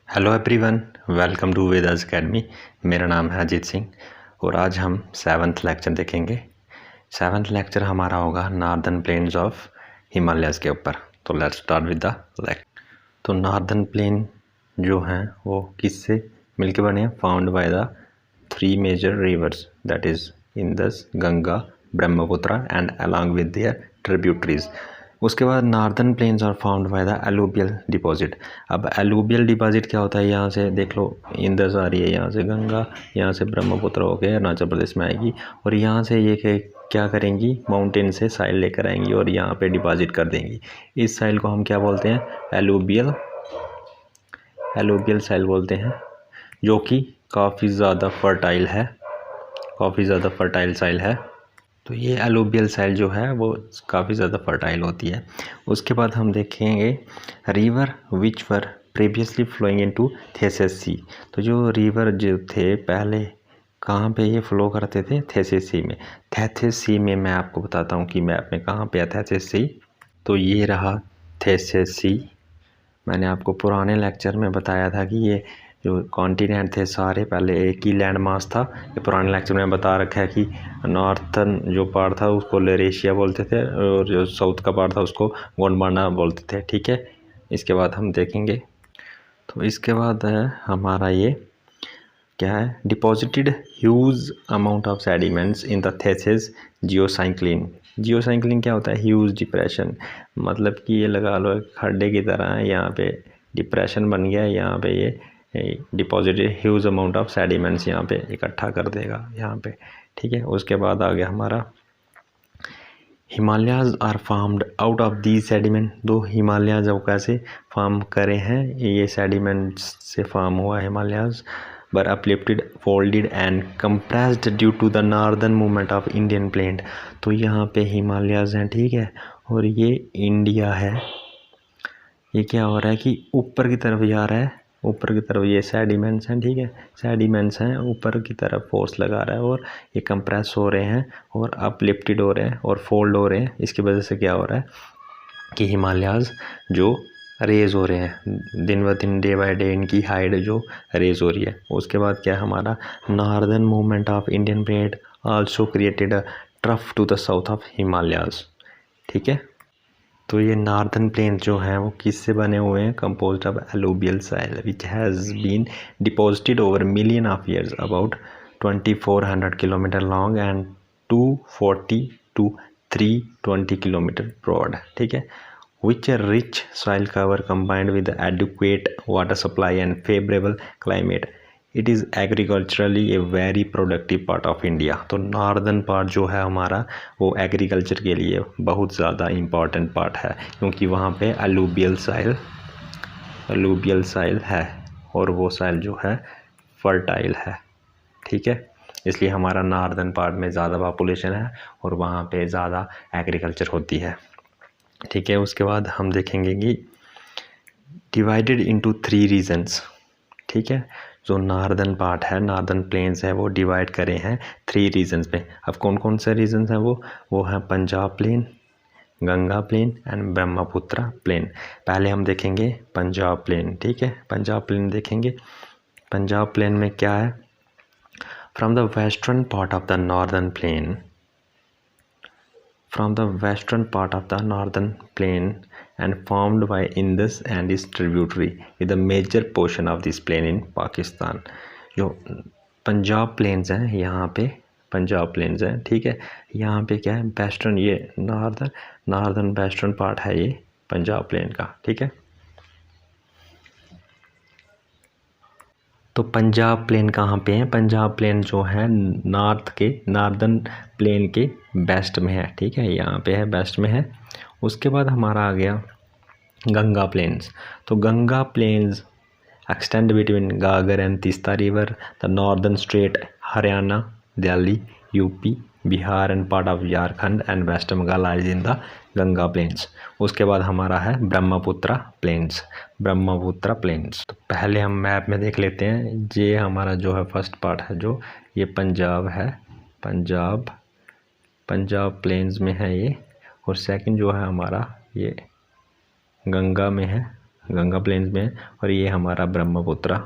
Hello everyone, welcome to Vedas Academy. मेरा नाम है अजीत सिंह और आज हम 7th लेक्चर देखेंगे। 7th लेक्चर हमारा होगा नॉर्दर्न प्लेन्स ऑफ हिमालयाज़ के ऊपर। तो let's start with the lecture. तो नॉर्दर्न प्लेन जो हैं वो किससे मिलके बने हैं? Found by the 3 major rivers, that is Indus, Ganga, Brahmaputra and along with their tributaries. उसके बाद northern plains are found by the alluvial deposit. अब एलुवियल डिपॉजिट क्या होता है? यहाँ से देख लो, इंदस आ रही है, यहाँ से गंगा, यहाँ से ब्रह्मपुत्र होकर अरुणाचल प्रदेश में आएगी और यहाँ से ये क्या करेंगी? माउंटेन से साइल लेकर आएंगी और यहाँ पे डिपॉजिट कर देंगी। इस साइल को हम क्या बोलते हैं? एलुवियल साइल बोलते हैं, जो कि काफ़ी ज़्यादा फर्टाइल है, काफ़ी ज़्यादा फर्टाइल साइल है। तो ये एलुवियल साइल जो है वो काफ़ी ज़्यादा फर्टाइल होती है। उसके बाद हम देखेंगे river which were previously flowing into Tethys sea. तो जो रिवर जो थे पहले कहाँ पे ये फ्लो करते थे? थेसिस सी में। थेसिस सी में मैं आपको बताता हूँ कि मैप में कहाँ पे है थेसिस सी। तो ये रहा थेसिस सी। मैंने आपको पुराने लेक्चर में बताया था कि ये जो कॉन्टिनेंट थे सारे पहले एक ही लैंड मास था। ये पुराने लेक्चर में बता रखा है कि नॉर्थन जो पार्ट था उसको लेरेशिया बोलते थे और जो साउथ का पार्ट था उसको गोंडवाना बोलते थे। ठीक है, इसके बाद हम देखेंगे। तो इसके बाद है हमारा ये क्या है? Deposited huge amount of sediments in the Tethys geosyncline. Geosyncline क्या होता है? ह्यूज डिप्रेशन, मतलब कि ये लगा लो खड्डे की तरह है, यहाँ पे डिप्रेशन बन गया है, यहाँ पे ये deposited huge amount of sediments यहाँ पे इकट्ठा कर देगा यहाँ पे। ठीक है, उसके बाद आ गया हमारा Himalayas are formed out of the sediment. दो हिमालयाज़ वो कैसे फार्म करे हैं? ये सेडिमेंट्स से फार्म हुआ Himalayas, but uplifted, folded and compressed due to the northern movement of Indian plate। तो यहाँ पे हिमालयाज़ हैं, ठीक है, और ये इंडिया है। ये क्या हो रहा है कि ऊपर की तरफ जा रहा है, ऊपर की तरफ ये सेडिमेंट्स हैं, ठीक है, सेडिमेंट्स हैं, ऊपर की तरफ फोर्स लगा रहा है और ये कंप्रेस हो रहे हैं और अपलिफ्टेड हो रहे हैं और फोल्ड हो रहे हैं। इसकी वजह से क्या हो रहा है कि हिमालयाज़ जो रेज हो रहे हैं दिन ब दिन, डे बाय डे इनकी हाइट जो रेज हो रही है। उसके बाद क्या है हमारा northern movement of Indian plate also created a trough to the south of Himalayas. ठीक है, तो ये नॉर्दर्न प्लेन जो हैं वो किससे बने हुए हैं? Composed of alluvial soil which has been deposited over million of years, about 2400 kilometre long and 240 to 320 kilometre broad. ठीक है, which a rich soil cover combined with adequate water supply and favorable climate, it is agriculturally a very productive part of India। तो northern part जो है हमारा वो agriculture के लिए बहुत ज़्यादा इम्पॉर्टेंट पार्ट है, क्योंकि वहाँ पे अलुवियल साइल है और वो साइल जो है फर्टाइल है। ठीक है, इसलिए हमारा नॉर्दर्न पार्ट में ज़्यादा पॉपुलेशन है और वहाँ पे ज़्यादा एग्रीकल्चर होती है। ठीक है, उसके बाद हम देखेंगे कि डिवाइडेड इनटू 3 रीजन्स। ठीक है, जो नॉर्दर्न पार्ट है, नॉर्दर्न प्लेन्स है, वो डिवाइड करे हैं 3 रीजन्स में। अब कौन कौन से रीजन्स हैं वो हैं Punjab plain, Ganga plain and Brahmaputra plain. पहले हम देखेंगे पंजाब प्लेन। ठीक है, पंजाब प्लेन देखेंगे। पंजाब प्लेन में क्या है? From the western part of the northern plain, from the western part of the northern plain and formed by Indus and its tributary with a major portion of this plain in Pakistan। जो Punjab planes हैं, यहाँ पे Punjab planes हैं, ठीक है, यहाँ पे क्या है? वेस्टर्न, ये नॉर्दर्न वेस्टर्न पार्ट है ये पंजाब प्लेन का। ठीक है, तो पंजाब प्लेन कहाँ पे है? पंजाब प्लेन जो है नॉर्दर्न प्लेन के वेस्ट में है। ठीक है, यहाँ पे है, वेस्ट में है। उसके बाद हमारा आ गया गंगा प्लेन्स। तो Ganga plains extend between Ghaggar and Teesta river, the northern state Haryana, Delhi, UP, Bihar and part of Jharkhand and West Bengal lies in the Ganga plains. उसके बाद हमारा है ब्रह्मपुत्र प्लेन्स। तो पहले हम मैप में देख लेते हैं। ये हमारा जो है फर्स्ट पार्ट है, जो ये पंजाब है, पंजाब प्लेन्स में है ये, और सेकंड जो है हमारा ये गंगा में है, गंगा प्लेन्स में है, और ये हमारा ब्रह्मपुत्रा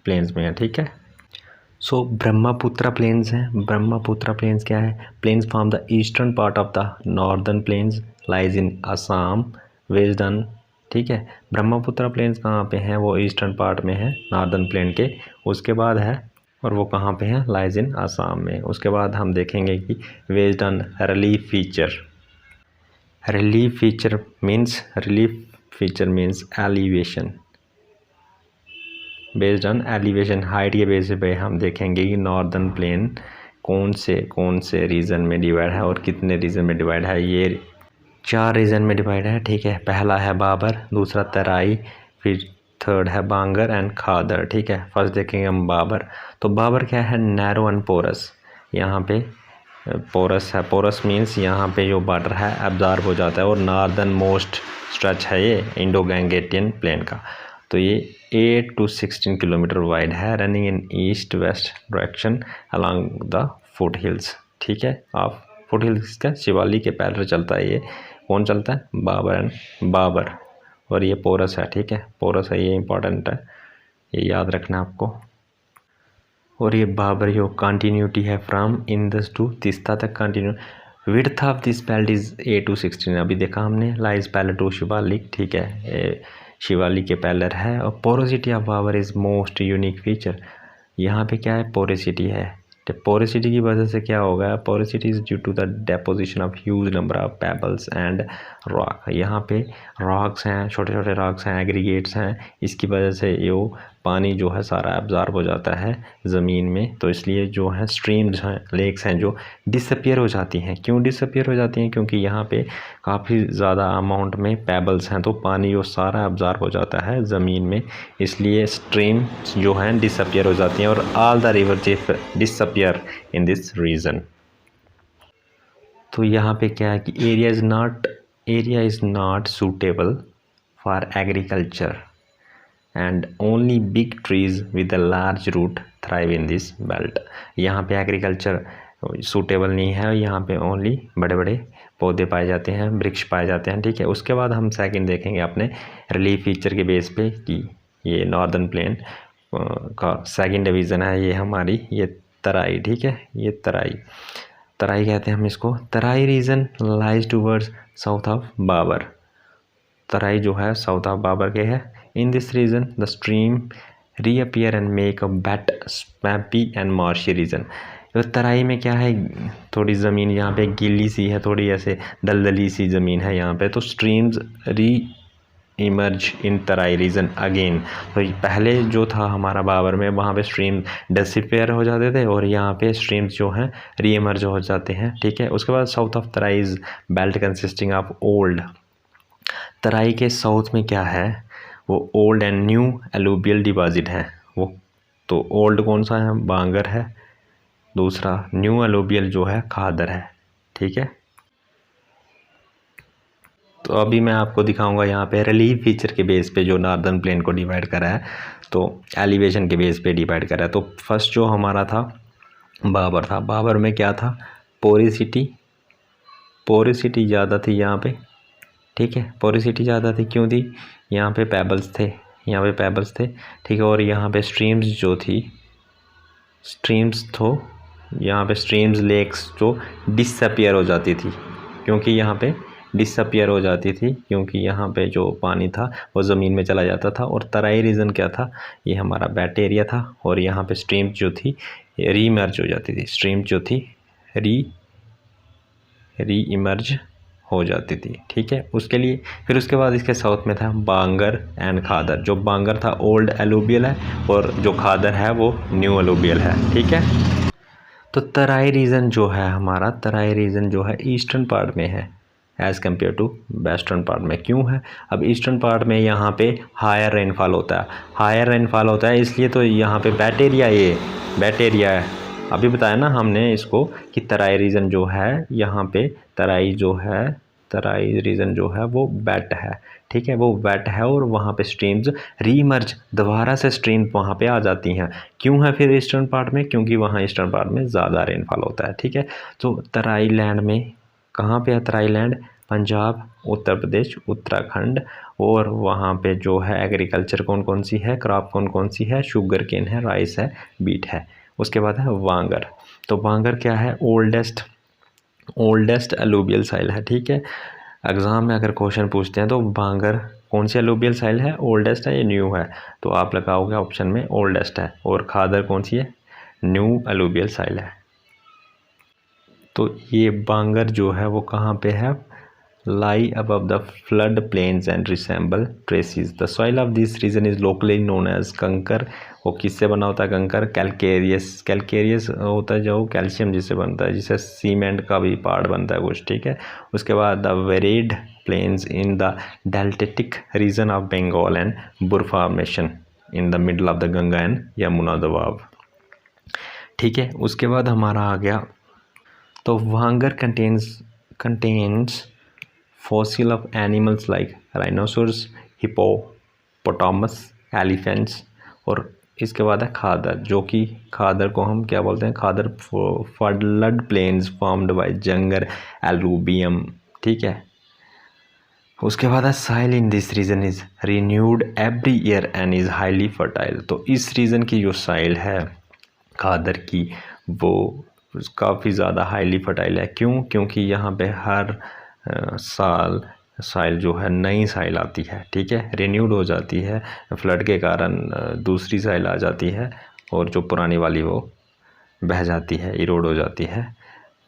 प्लेन्स में है। ठीक है, सो ब्रह्मपुत्रा प्लेन्स हैं। ब्रह्मपुत्रा प्लेन्स क्या है? Plains form the eastern part of the northern plains lies in Assam, west done. ठीक है, ब्रह्मपुत्रा प्लेन्स कहाँ पे हैं? वो ईस्टर्न पार्ट में है नॉर्दर्न प्लेन के। उसके बाद है, और वो कहाँ पे है? लाइज इन असम में। उसके बाद हम देखेंगे कि west done relief feature. Relief feature means elevation. Based on elevation, height के बेसिस पे हम देखेंगे कि नॉर्दर्न प्लेन कौन से रीजन में डिवाइड है और कितने रीजन में डिवाइड है। ये 4 रीजन में डिवाइड है। ठीक है, पहला है बाबर, दूसरा तराई, फिर थर्ड है बांगर एंड खादर। ठीक है, फर्स्ट देखेंगे हम बाबर। तो बाबर क्या है? Narrow and porous. यहाँ पे पोरस है। पोरस मीन्स यहाँ पे जो वाटर है एब्जॉर्ब हो जाता है, और नॉर्दर्न मोस्ट स्ट्रेच है ये इंडो गैंगेटियन प्लेन का। तो ये 8 to 16 किलोमीटर वाइड है, running in east west direction along the foot hills. ठीक है, आप फुट हिल्स का शिवालिक के पैरेलल चलता है। ये कौन चलता है? बाबर। और ये पोरस है। ठीक है, पोरस है, ये इंपॉर्टेंट है, ये याद रखना आपको। और ये बाबर जो कंटिन्यूटी है फ्रॉम इंदस टू तीस्ता तक continue. Width of this belt is 8 to 16, अभी देखा हमने। Lies parallel to Shivalik. ठीक है, शिवालिक के पैरेलल है। और porosity of Bhabar is most unique feature. यहाँ पे क्या है? पोरोसिटी है। तो पोरोसिटी की वजह से क्या होगा? Porosity is due to the deposition of huge number of pebbles and rock. यहाँ पे रॉक्स हैं, छोटे छोटे रॉक्स हैं, एग्रीगेट्स हैं। इसकी वजह से ये पानी जो है सारा एब्जॉर्ब हो जाता है ज़मीन में। तो इसलिए जो है स्ट्रीम्स हैं, लेक्स हैं, जो डिसअपियर हो जाती हैं। क्यों डिसअपियर हो जाती हैं? क्योंकि यहाँ पे काफ़ी ज़्यादा अमाउंट में पेबल्स हैं, तो पानी जो सारा एब्जॉर्ब हो जाता है ज़मीन में, इसलिए स्ट्रीम्स जो हैं डिसअपियर हो जाती हैं। और all the river disappear in this region. तो यहाँ पे क्या है कि area is not suitable for agriculture and only big trees with a large root thrive in this belt। यहाँ पे एग्रीकल्चर सूटेबल नहीं है, यहाँ पे ओनली बड़े बड़े पौधे पाए जाते हैं, वृक्ष पाए जाते हैं। ठीक है, उसके बाद हम सेकंड देखेंगे अपने रिलीफ फीचर के बेस पे कि ये नॉर्दर्न प्लेन का सेकंड डिवीज़न है, ये हमारी ये तराई। ठीक है, ये तराई कहते हैं हम इसको। Terai region lies towards south of Bhabar. Terai जो है साउथ ऑफ बाबर के है। In this region, the stream reappear and make a wet, swampy and marshy region। तो तराई में क्या है? थोड़ी ज़मीन यहाँ पे गीली सी है, थोड़ी ऐसे दलदली सी ज़मीन है यहाँ पे। तो स्ट्रीम्स री इमर्ज इन तराई रीजन अगेन। तो पहले जो था हमारा बाबर में, वहाँ पे स्ट्रीम डिसअपियर हो जाते थे, और यहाँ पे स्ट्रीम्स जो हैं री इमर्ज हो जाते हैं। ठीक है, उसके बाद south of Terai is belt consisting of old. Terai के साउथ में क्या है? वो old and new alluvial deposit है। वो तो ओल्ड कौन सा है? बांगर है। दूसरा न्यू एलुवियल जो है खादर है। ठीक है, तो अभी मैं आपको दिखाऊंगा यहाँ पे रिलीफ फीचर के बेस पे जो नॉर्दर्न प्लेन को डिवाइड करा है, तो एलिवेशन के बेस पे डिवाइड करा है। तो फर्स्ट जो हमारा था बाबर था। बाबर में क्या था? पोरिसिटी ज़्यादा थी यहाँ पे। ठीक है, पोरिसिटी ज़्यादा थी। क्यों थी? यहाँ पे पेबल्स थे, ठीक है। और यहाँ पे स्ट्रीम्स जो थी, यहाँ पे स्ट्रीम्स लेक्स जो डिसअपियर हो जाती थी, क्योंकि यहाँ पे जो पानी था वो ज़मीन में चला जाता था। और तराई रीजन क्या था? ये हमारा बेट एरिया था, और यहाँ पे स्ट्रीम्स जो थी री इमर्ज हो जाती थी। री इमर्ज हो जाती थी। ठीक है, उसके लिए फिर उसके बाद इसके साउथ में था बांगर एंड खादर। जो बांगर था ओल्ड एलुवियल है, और जो खादर है वो न्यू एलुवियल है। ठीक है, तो तराई रीजन जो है हमारा, ईस्टर्न पार्ट में है as compare to western part में। क्यों है? अब ईस्टर्न पार्ट में यहाँ पे हायर रेनफॉल होता है, इसलिए तो यहाँ पे बेट एरिया है। अभी बताया ना हमने इसको कि तराई रीजन जो है, यहाँ पे तराई रीजन जो है वो वेट है। ठीक है, वो वेट है, और वहाँ पे स्ट्रीम्स रीमर्ज दोबारा से स्ट्रीम वहाँ पे आ जाती हैं। क्यों है फिर ईस्टर्न पार्ट में? क्योंकि वहाँ ईस्टर्न पार्ट में ज़्यादा रेनफॉल होता है। ठीक है, तो तराई लैंड में कहाँ पे है? तराई लैंड पंजाब, उत्तर प्रदेश, उत्तराखंड। और वहाँ पे जो है एग्रीकल्चर कौन कौन सी है, क्रॉप कौन कौन सी है, शुगर केन है, राइस है, बीट है। उसके बाद है वांगर। तो वांगर क्या है, ओल्डेस्ट अलूवियल साइल है, ठीक है। एग्ज़ाम में अगर क्वेश्चन पूछते हैं तो वांगर कौन सी अलूवियल साइल है, ओल्डेस्ट है या न्यू है, तो आप लगाओगे ऑप्शन में ओल्डेस्ट है। और खादर कौन सी है, न्यू अलूवियल साइल है। तो ये बांगर जो है वो कहाँ पे है, lie above the flood plains and resemble traces. The soil of this region is locally known as कंकर। वो किससे बना होता है कंकर, कैलकेरियस होता है जो कैल्शियम जिससे बनता है, जिससे सीमेंट का भी पार्ट बनता है कुछ, ठीक है। उसके बाद the varied plains in the deltaic region of Bengal and bhur formation in the middle of the Ganga and Yamuna doab, ठीक है। उसके बाद हमारा आ गया, तो Bangar contains fossil of animals like rhinoceros, hippopotamus, elephants। और इसके बाद है खादर, जो कि खादर को हम क्या बोलते हैं, Khadar flood plains formed by younger alluvium, ठीक है। उसके बाद है soil in this region is renewed every year and is highly fertile. तो इस रीजन की जो साइल है खादर की वो काफ़ी ज़्यादा हाईली फर्टाइल है। क्यों, क्योंकि यहाँ पे हर साल साइल जो है नई साइल आती है, ठीक है, रिन्यूड हो जाती है, फ्लड के कारण दूसरी साइल आ जाती है और जो पुरानी वाली वो बह जाती है, इरोड हो जाती है।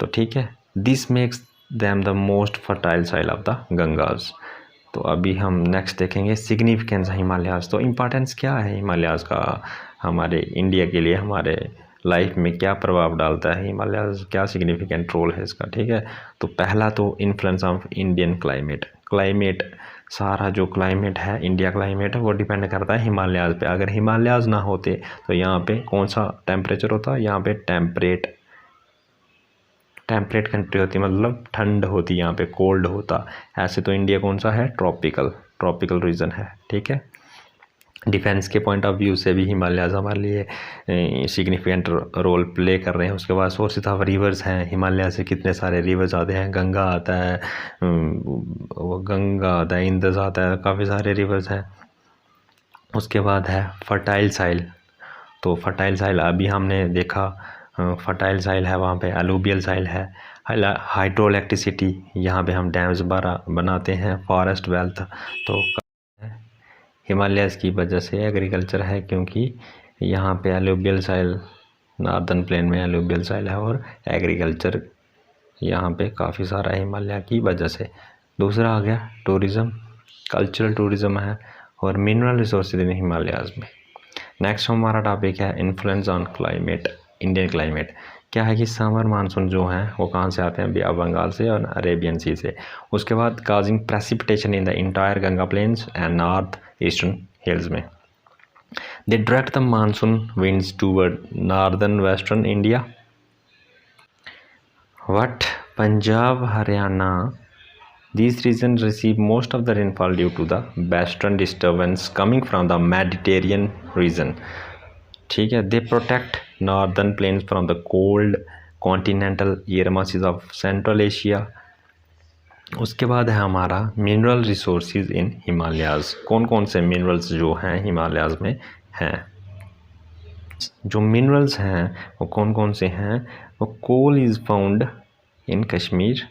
तो ठीक है, this makes them the most fertile soil of the Ganges. तो अभी हम नेक्स्ट देखेंगे सिग्निफिकेंस हिमालयाज। तो इम्पॉर्टेंस क्या है हिमालयाज का हमारे इंडिया के लिए, हमारे लाइफ में क्या प्रभाव डालता है हिमालयाज, क्या सिग्निफिकेंट रोल है इसका, ठीक है। तो पहला तो इन्फ्लुएंस ऑफ इंडियन क्लाइमेट, सारा जो क्लाइमेट है इंडिया क्लाइमेट है वो डिपेंड करता है हिमालयाज पे। अगर हिमालयाज ना होते तो यहाँ पे कौन सा टेम्परेचर होता, यहाँ पे टेम्परेट कंट्री होती, मतलब ठंड होती, यहाँ पे कोल्ड होता। ऐसे तो इंडिया कौन सा है, ट्रॉपिकल रीजन है, ठीक है। डिफेंस के पॉइंट ऑफ व्यू से भी हिमालयाज हमारे लिए सिग्निफिकेंट रोल प्ले कर रहे हैं। उसके बाद सोर्सेज ऑफ रिवर्स हैं, हिमालय से कितने सारे रिवर्स आते हैं, गंगा आता है, इंदस आता है, काफ़ी सारे रिवर्स हैं। उसके बाद है फर्टाइल साइल। तो फर्टाइल साइल अभी हमने देखा, फर्टाइल साइल है, वहाँ पे अलूवियल साइल है। हाइड्रो इलेक्ट्रिसिटी, यहाँ पे हम डैम्स बनाते हैं। फॉरेस्ट वेल्थ, तो हिमालयाज़ की वजह से एग्रीकल्चर है, क्योंकि यहाँ पे अलूवियल साइल, नॉर्दर्न प्लेन में अलूवियल साइल है और एग्रीकल्चर यहाँ पे काफ़ी सारा है हिमालय की वजह से। दूसरा आ गया टूरिज़्म, कल्चरल टूरिज़्म है और मिनरल रिसोर्सेज इन हिमालयाज़ में। नेक्स्ट हमारा टॉपिक है influence on climate, Indian climate. क्या है कि समर मानसून जो हैं वो कहाँ से आते हैं, बे ऑफ बंगाल से और अरेबियन सी से। उसके बाद causing precipitation in the entire Ganga plains and north eastern hills में। They direct the monsoon winds toward northern western India. What Punjab, Haryana, these regions receive most of the rainfall due to the western disturbance coming from the Mediterranean region, ठीक है। They protect northern plains from the cold continental air masses of central Asia. उसके बाद है हमारा mineral resources in Himalayas. कौन कौन से minerals जो हैं हिमालयाज में हैं, जो मिनरल्स हैं वो कौन कौन से हैं, वो coal is found in Kashmir.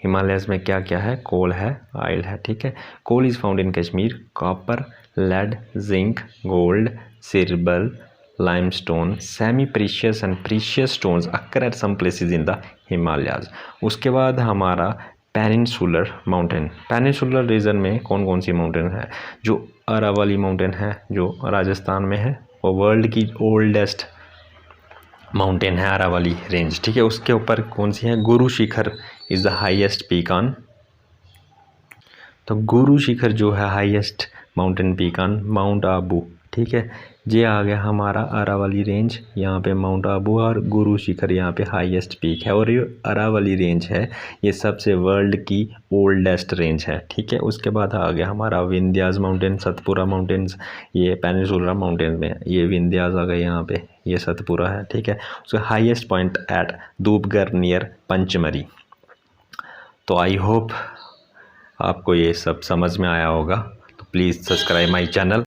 Himalayas में क्या क्या है, कोल है, ऑयल है, ठीक है। Coal is found in Kashmir. Copper, lead, zinc, gold, silver, limestone, semi precious and precious stones occur at some places in the Himalayas. उसके बाद हमारा पेनिनसुलर माउंटेन। पेनिनसुलर रीजन में कौन कौन सी माउंटेन है, जो अरावली माउंटेन है जो राजस्थान में है, वो वर्ल्ड की ओल्डेस्ट माउंटेन है अरावली रेंज, ठीक है। उसके ऊपर कौन सी है, Guru Shikhar is the highest peak on. तो गुरु शिखर जो है highest mountain peak on mount Abu, ठीक है। ये आ गया हमारा अरावली रेंज, यहाँ पे माउंट आबू और गुरु शिखर यहाँ पे हाईएस्ट पीक है। और ये अरावली रेंज है, ये सबसे वर्ल्ड की ओल्डेस्ट रेंज है, ठीक है। उसके बाद आ गया हमारा विंध्यास माउंटेन, सतपुरा माउंटेन्स, ये पेनिनसुलर माउंटेन में, ये विंध्यास आ गए यहाँ पे, ये सतपुरा है, ठीक है। उसका highest point at Dhupgarh near Pachmarhi. तो आई होप आपको ये सब समझ में आया होगा। तो प्लीज़ सब्सक्राइब माई चैनल।